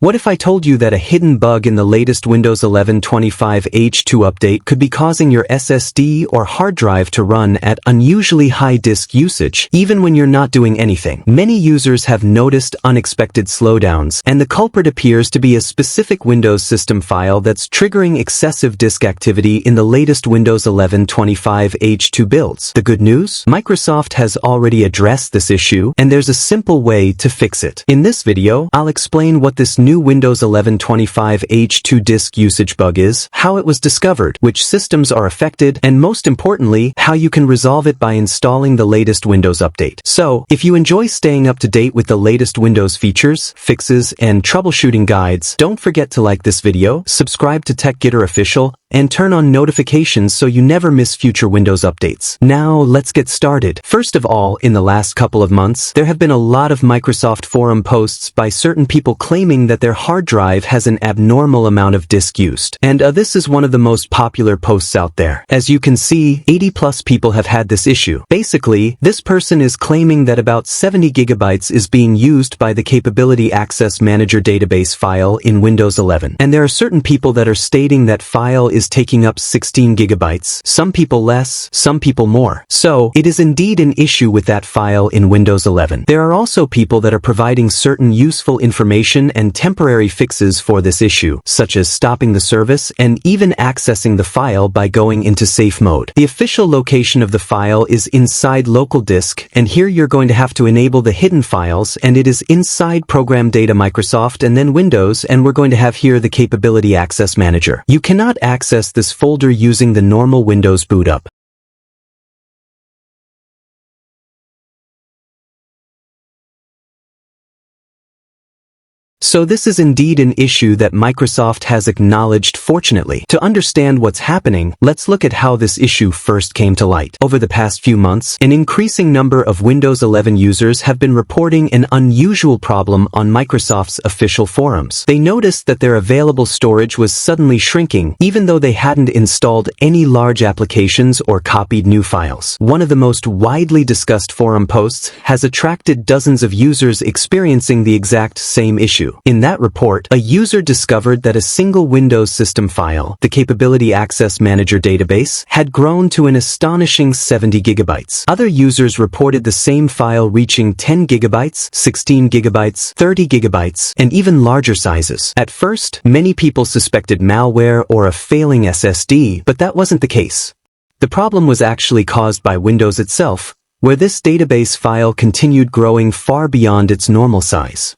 What if I told you that a hidden bug in the latest Windows 11 25H2 update could be causing your SSD or hard drive to run at unusually high disk usage, even when you're not doing anything? Many users have noticed unexpected slowdowns, and the culprit appears to be a specific Windows system file that's triggering excessive disk activity in the latest Windows 11 25H2 builds. The good news? Microsoft has already addressed this issue, and there's a simple way to fix it. In this video, I'll explain what this new Windows 11 25H2 disk usage bug is, how it was discovered, which systems are affected, and most importantly, how you can resolve it by installing the latest Windows update. So, if you enjoy staying up to date with the latest Windows features, fixes, and troubleshooting guides, don't forget to like this video, subscribe to TechGetter Official, and turn on notifications so you never miss future Windows updates. Now, let's get started. First of all, in the last couple of months, there have been a lot of Microsoft forum posts by certain people claiming that their hard drive has an abnormal amount of disk used. And this is one of the most popular posts out there. As you can see, 80+ people have had this issue. Basically, this person is claiming that about 70 gigabytes is being used by the Capability Access Manager database file in Windows 11. And there are certain people that are stating that file is taking up 16 gigabytes, some people less, some people more. So, it is indeed an issue with that file in Windows 11. There are also people that are providing certain useful information and temporary fixes for this issue, such as stopping the service and even accessing the file by going into safe mode. The official location of the file is inside local disk, and here you're going to have to enable the hidden files, and it is inside Program Data Microsoft and then Windows, and we're going to have here the Capability Access Manager. You cannot access this folder using the normal Windows boot up. So this is indeed an issue that Microsoft has acknowledged. Fortunately. To understand what's happening, let's look at how this issue first came to light. Over the past few months, an increasing number of Windows 11 users have been reporting an unusual problem on Microsoft's official forums. They noticed that their available storage was suddenly shrinking, even though they hadn't installed any large applications or copied new files. One of the most widely discussed forum posts has attracted dozens of users experiencing the exact same issue. In that report, a user discovered that a single Windows system file, the Capability Access Manager database, had grown to an astonishing 70 gigabytes. Other users reported the same file reaching 10 gigabytes, 16 gigabytes, 30 gigabytes, and even larger sizes. At first, many people suspected malware or a failing SSD, but that wasn't the case. The problem was actually caused by Windows itself, where this database file continued growing far beyond its normal size.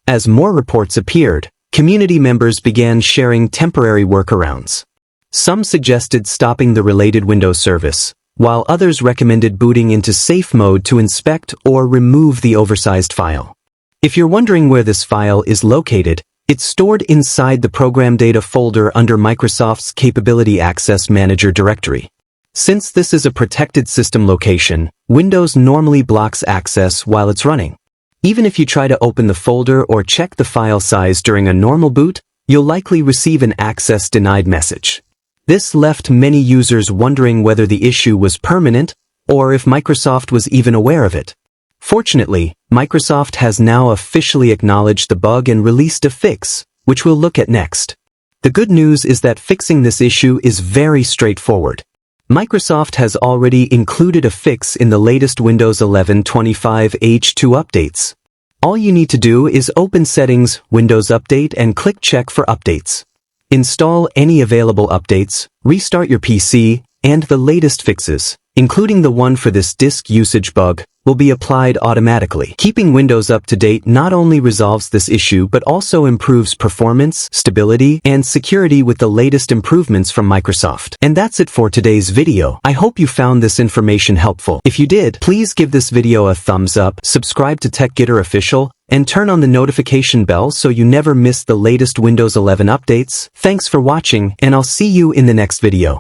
As more reports appeared, community members began sharing temporary workarounds. Some suggested stopping the related Windows service, while others recommended booting into safe mode to inspect or remove the oversized file. If you're wondering where this file is located, it's stored inside the Program Data folder under Microsoft's Capability Access Manager directory. Since this is a protected system location, Windows normally blocks access while it's running. Even if you try to open the folder or check the file size during a normal boot, you'll likely receive an access denied message. This left many users wondering whether the issue was permanent or if Microsoft was even aware of it. Fortunately, Microsoft has now officially acknowledged the bug and released a fix, which we'll look at next. The good news is that fixing this issue is very straightforward. Microsoft has already included a fix in the latest Windows 11 25H2 updates. All you need to do is open Settings, Windows Update, and click Check for Updates. Install any available updates, restart your PC, and the latest fixes, including the one for this disk usage bug, will be applied automatically. Keeping Windows up to date not only resolves this issue but also improves performance, stability, and security with the latest improvements from Microsoft. And that's it for today's video. I hope you found this information helpful. If you did, please give this video a thumbs up, subscribe to TechGetter Official, and turn on the notification bell so you never miss the latest Windows 11 updates. Thanks for watching, and I'll see you in the next video.